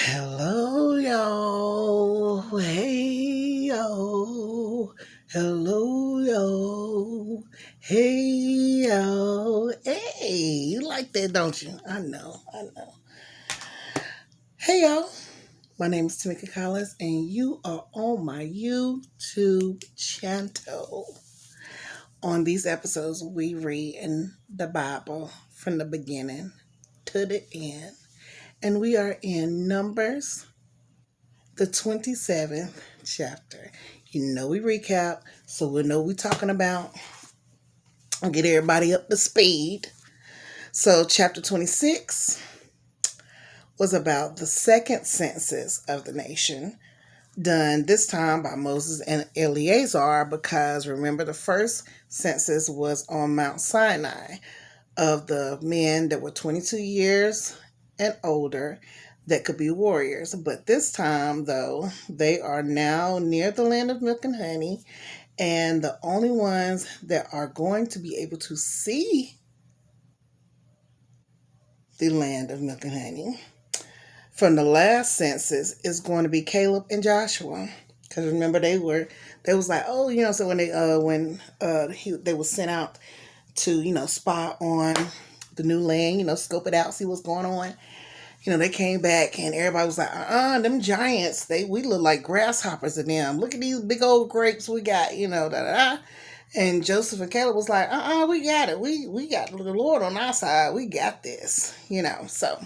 Hello, yo. Hey, yo. Hello, yo. Hey, yo. Hey, you like that, don't you? I know. Hey, yo. My name is Tamika Collins, and you are on my YouTube channel. On these episodes, we read in the Bible from the beginning to the end, and we are in Numbers the 27th chapter. You know, we recap, so we know we're talking about. I'll get everybody up to speed. So, chapter 26 was about the second census of the nation, done this time by Moses and Eleazar, because remember, the first census was on Mount Sinai of the men that were 22 years and older that could be warriors. But this time, though, they are now near the land of milk and honey, and the only ones that are going to be able to see the land of milk and honey from the last census is going to be Caleb and Joshua. Because remember, they was like, oh, so they were sent out to spy on the new land, scope it out, see what's going on. They came back and everybody was like, them giants, we look like grasshoppers to them. Look at these big old grapes we got, da da da. And Joseph and Caleb was like, we got it. We got the Lord on our side. We got this. So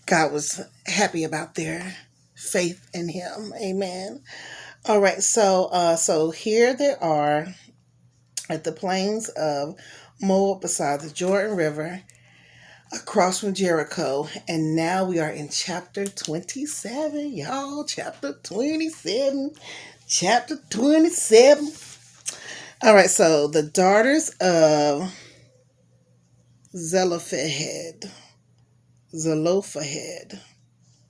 God was happy about their faith in him. Amen. All right, so here they are at the plains of Moab beside the Jordan River, across from Jericho, and now we are in chapter 27, y'all. Chapter 27. Chapter 27. All right, so the daughters of Zelophehad.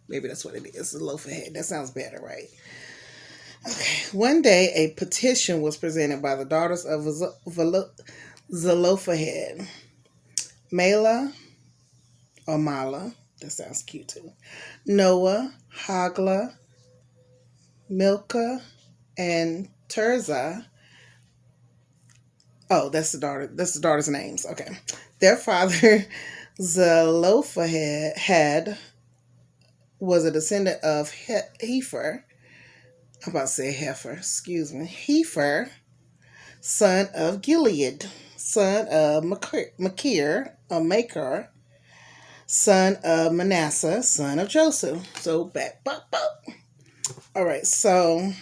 Maybe that's what it is. Zelophehad. That sounds better, right? Okay. One day, a petition was presented by the daughters of Zelophehad. Mala. That sounds cute too. Noah, Hagla, Milcah, and Tirzah. Oh, that's the daughter. That's the daughters' names. Okay. Their father, Zelophehad, was a descendant of Heifer. I'm about to say Heifer. Excuse me. Heifer, son of Gilead, son of Makir, son of Manasseh, son of Joseph. So back. All right. So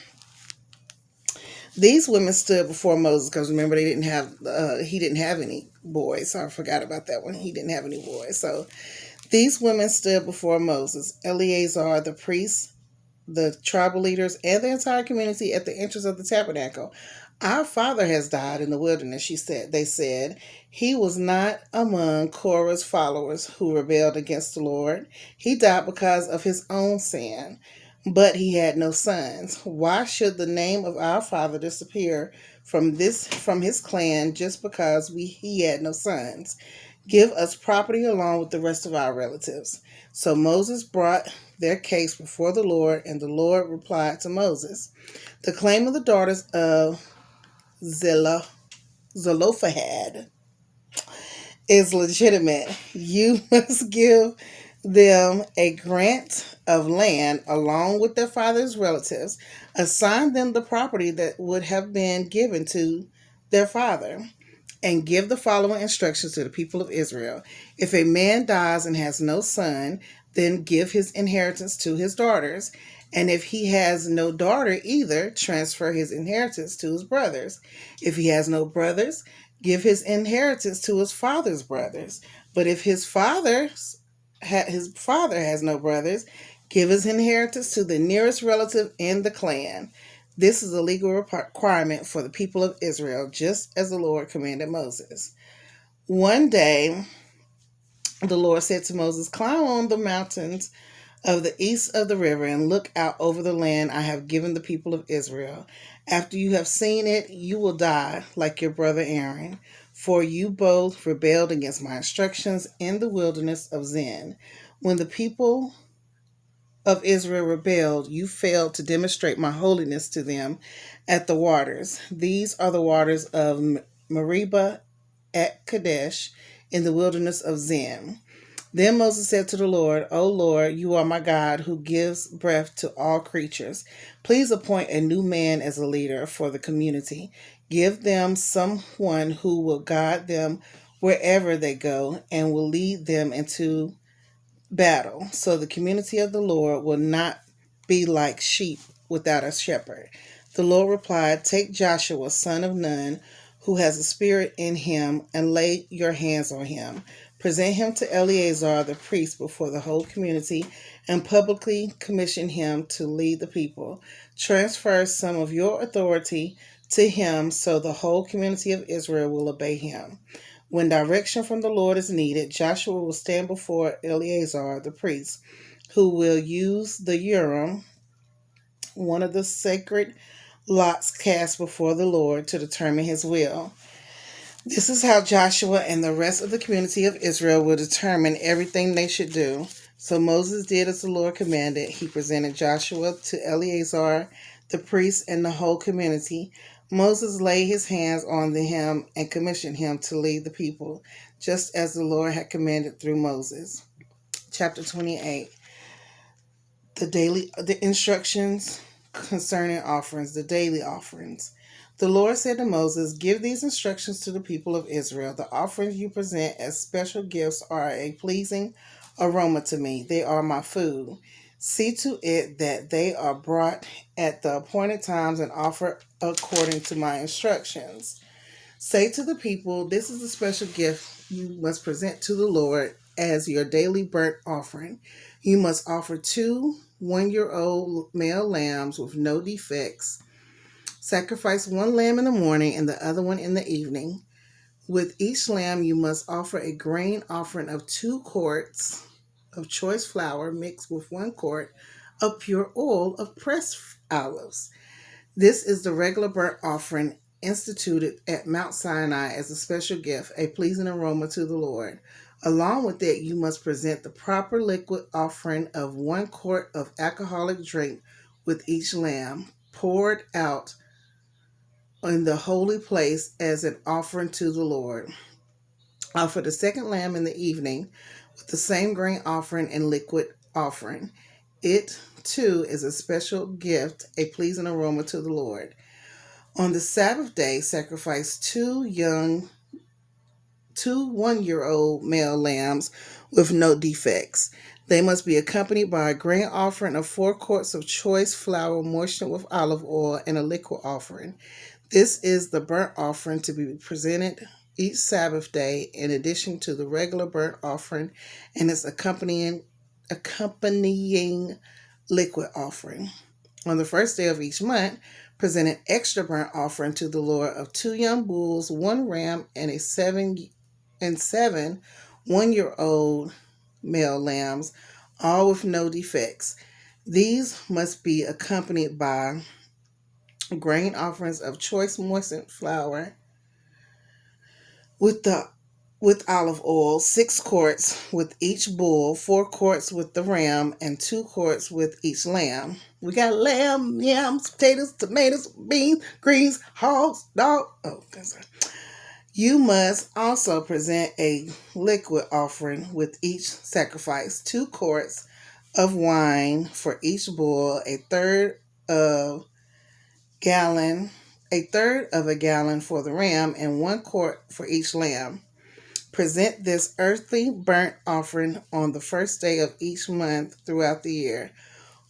these women stood before Moses because remember he didn't have any boys. So I forgot about that one. He didn't have any boys. So these women stood before Moses, Eleazar the priest, the tribal leaders, and the entire community at the entrance of the tabernacle. Our father has died in the wilderness, they said. He was not among Korah's followers who rebelled against the Lord. He died because of his own sin, but he had no sons. Why should the name of our father disappear from his clan just because he had no sons? Give us property along with the rest of our relatives. So Moses brought their case before the Lord, and the Lord replied to Moses, the claim of the daughters of Zelophehad is legitimate. You must give them a grant of land along with their father's relatives. Assign them the property that would have been given to their father. And give the following instructions to the people of Israel. If a man dies and has no son, then give his inheritance to his daughters. And if he has no daughter either, transfer his inheritance to his brothers. If he has no brothers, give his inheritance to his father's brothers. But if his father has no brothers, give his inheritance to the nearest relative in the clan. This is a legal requirement for the people of Israel, just as the Lord commanded Moses. One day, the Lord said to Moses, climb on the mountains of the east of the river and look out over the land I have given the people of Israel. After you have seen it, you will die like your brother Aaron, for you both rebelled against my instructions in the wilderness of Zin. When the people of Israel rebelled, you failed to demonstrate my holiness to them at the waters. These are the waters of Meribah at Kadesh in the wilderness of Zin. Then Moses said to the Lord, O Lord, you are my God who gives breath to all creatures. Please appoint a new man as a leader for the community. Give them someone who will guide them wherever they go and will lead them into battle, so the community of the Lord will not be like sheep without a shepherd. The Lord replied, take Joshua, son of Nun, who has a spirit in him, and lay your hands on him. Present him to Eleazar the priest before the whole community, and publicly commission him to lead the people. Transfer some of your authority to him so the whole community of Israel will obey him. When direction from the Lord is needed, Joshua will stand before Eleazar the priest, who will use the Urim, one of the sacred lots cast before the Lord, to determine his will. This is how Joshua and the rest of the community of Israel will determine everything they should do. So Moses did as the Lord commanded. He presented Joshua to Eleazar, the priest, and the whole community. Moses laid his hands on him and commissioned him to lead the people, just as the Lord had commanded through Moses. Chapter 28. The instructions concerning offerings, the daily offerings. The Lord said to Moses, give these instructions to the people of Israel. The offerings you present as special gifts are a pleasing aroma to me. They are my food. See to it that they are brought at the appointed times and offered according to my instructions. Say to the people, this is a special gift you must present to the Lord as your daily burnt offering. You must offer 2 one-year-old male lambs with no defects. Sacrifice 1 lamb in the morning and the other one in the evening. With each lamb, you must offer a grain offering of 2 quarts of choice flour mixed with 1 quart of pure oil of pressed olives. This is the regular burnt offering instituted at Mount Sinai as a special gift, a pleasing aroma to the Lord. Along with it, you must present the proper liquid offering of 1 quart of alcoholic drink with each lamb, poured out in the holy place as an offering to the Lord. Offer the second lamb in the evening with the same grain offering and liquid offering. It, too, is a special gift, a pleasing aroma to the Lord. On the Sabbath day, sacrifice 2 one-year-old male lambs with no defects. They must be accompanied by a grain offering of 4 quarts of choice flour moistened with olive oil and a liquid offering. This is the burnt offering to be presented each Sabbath day in addition to the regular burnt offering and its accompanying liquid offering. On the first day of each month, present an extra burnt offering to the Lord of 2 young bulls, 1 ram, and 7 one-year-old male lambs, all with no defects. These must be accompanied by grain offerings of choice moistened flour with olive oil, 6 quarts with each bull, 4 quarts with the ram, and 2 quarts with each lamb. We got lamb, yams, potatoes, tomatoes, beans, greens, hogs, dog. Oh, sorry. You must also present a liquid offering with each sacrifice, 2 quarts of wine for each bull, a third of a gallon for the ram, and 1 quart for each lamb. Present this earthly burnt offering on the first day of each month throughout the year.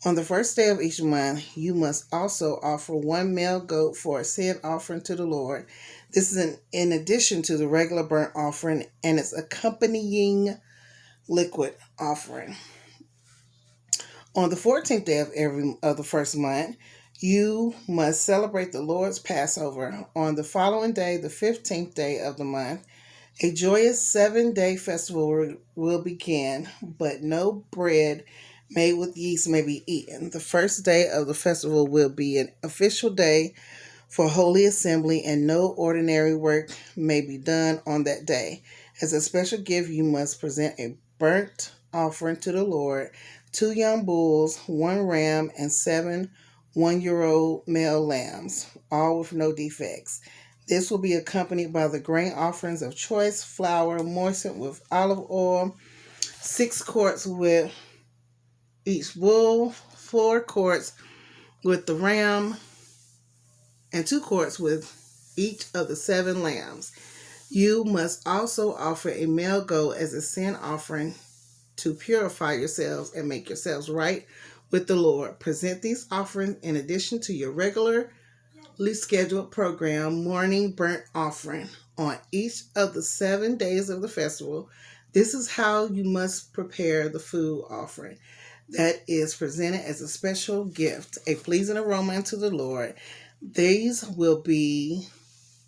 On the first day of each month, you must also offer 1 male goat for a sin offering to the Lord. This is in addition to the regular burnt offering and its accompanying liquid offering. On the 14th day of the first month, you must celebrate the Lord's Passover. On the following day, the 15th day of the month, a joyous 7-day festival will begin, but no bread made with yeast may be eaten. The first day of the festival will be an official day for holy assembly, and no ordinary work may be done on that day. As a special gift, you must present a burnt offering to the Lord, 2 young bulls, 1 ram, and 7 one-year-old male lambs, all with no defects. This will be accompanied by the grain offerings of choice flour moistened with olive oil, 6 quarts with each bull, 4 quarts with the ram, and 2 quarts with each of the 7 lambs. You must also offer a male goat as a sin offering to purify yourselves and make yourselves right with the Lord. Present these offerings in addition to your regularly scheduled program, morning burnt offering, on each of the 7 days of the festival. This is how you must prepare the food offering that is presented as a special gift, a pleasing aroma unto the Lord. These will be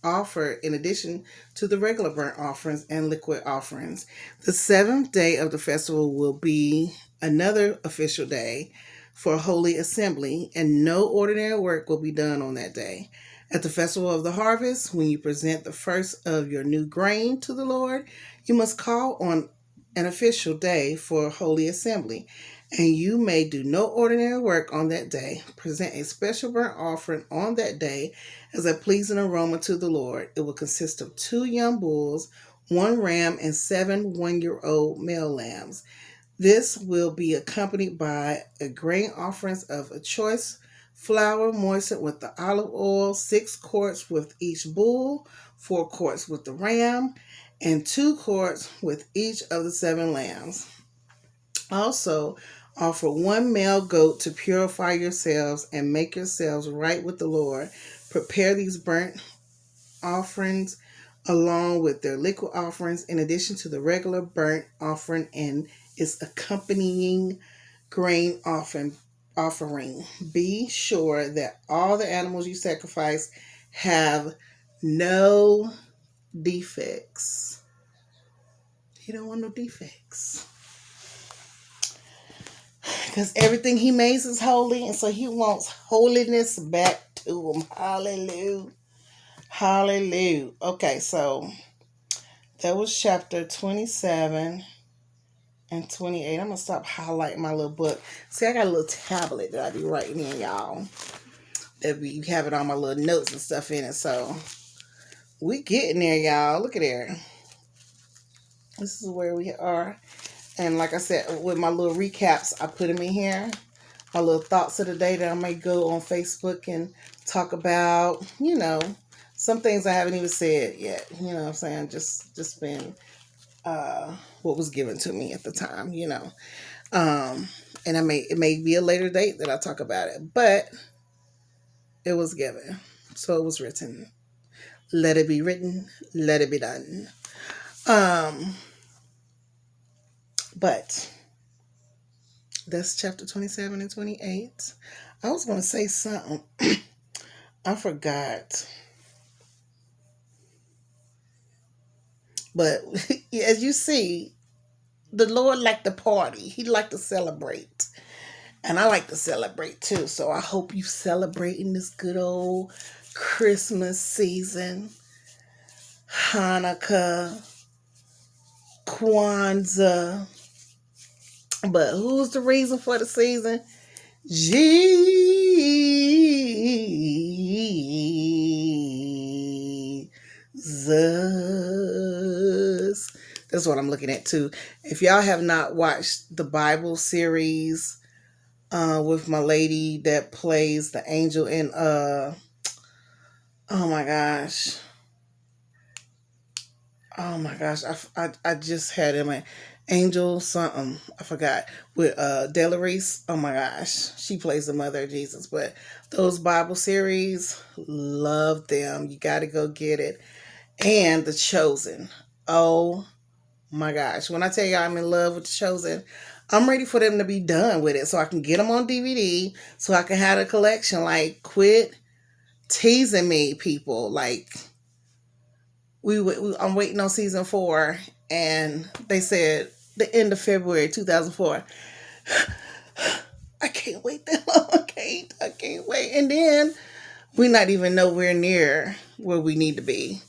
offered in addition to the regular burnt offerings and liquid offerings. The 7th day of the festival will be another official day for holy assembly, and no ordinary work will be done on that day. At the festival of the harvest, when you present the first of your new grain to the Lord, you must call on an official day for holy assembly, and you may do no ordinary work on that day. Present a special burnt offering on that day as a pleasing aroma to the Lord. It will consist of 2 young bulls, 1 ram, and 7 one-year-old male lambs. This will be accompanied by a grain offerings of a choice flour moistened with the olive oil, 6 quarts with each bull, 4 quarts with the ram, and 2 quarts with each of the 7 lambs. Also, offer 1 male goat to purify yourselves and make yourselves right with the Lord. Prepare these burnt offerings along with their liquid offerings in addition to the regular burnt offering and its accompanying grain offering. Be sure that all the animals you sacrifice have no defects. You don't want no defects. Because everything he makes is holy, and so he wants holiness back to him. Hallelujah. Hallelujah. Okay, so that was chapter 27 and 28. I'm going to stop highlighting my little book. See, I got a little tablet that I be writing in, y'all. That be having all my little notes and stuff in it. So we getting there, y'all. Look at there. This is where we are. And like I said, with my little recaps, I put them in here. My little thoughts of the day that I may go on Facebook and talk about, some things I haven't even said yet. You know what I'm saying? Just been what was given to me at the time, and it may be a later date that I talk about it, but it was given. So it was written. Let it be written, let it be done. But that's chapter 27 and 28. I was going to say something. I forgot. But as you see, the Lord liked to party. He liked to celebrate. And I like to celebrate too. So I hope you celebrating this good old Christmas season. Hanukkah. Kwanzaa. But who's the reason for the season? Jesus. That's what I'm looking at too. If y'all have not watched the Bible series with my lady that plays the angel in oh my gosh, I just had him an angel something, I forgot, with Delarice. Oh my gosh, she plays the mother of Jesus. But those Bible series, love them. You got to go get it. And The Chosen. Oh my gosh, when I tell you I'm in love with The Chosen, I'm ready for them to be done with it so I can get them on DVD, so I can have a collection. Like, quit teasing me, people. Like, I'm waiting on season 4, and they said the end of February 2004. I can't wait that long. I can't wait. And then we're not even nowhere near where we need to be.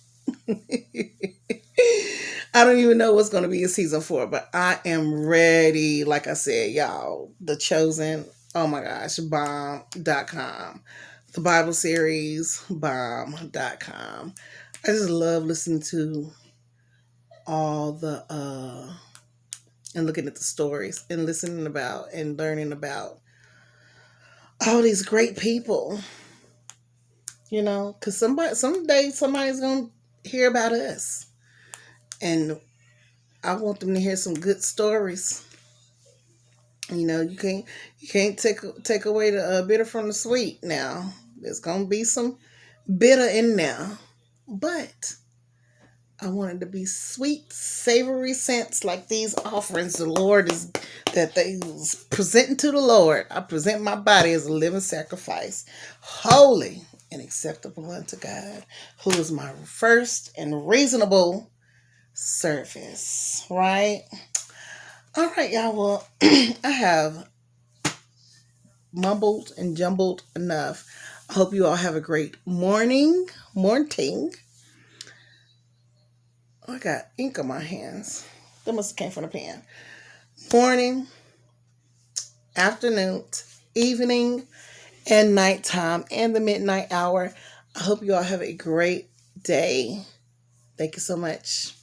I don't even know what's going to be in season 4, but I am ready. Like I said, y'all, The Chosen, oh my gosh, bomb.com. The Bible series, bomb.com. I just love listening to all the, and looking at the stories and listening about and learning about all these great people, because someday somebody's going to hear about us. And I want them to hear some good stories. You can't take away the bitter from the sweet. Now there's gonna be some bitter in there, but I want it to be sweet, savory scents like these offerings the Lord is that they was presenting to the Lord. I present my body as a living sacrifice, holy and acceptable unto God, who is my first and reasonable service. Right? All right, y'all. Well, I have mumbled and jumbled enough. I hope you all have a great morning. I got ink on my hands. That must have came from the pen. Morning, afternoon, evening, and nighttime, and the midnight hour. I hope you all have a great day. Thank you so much.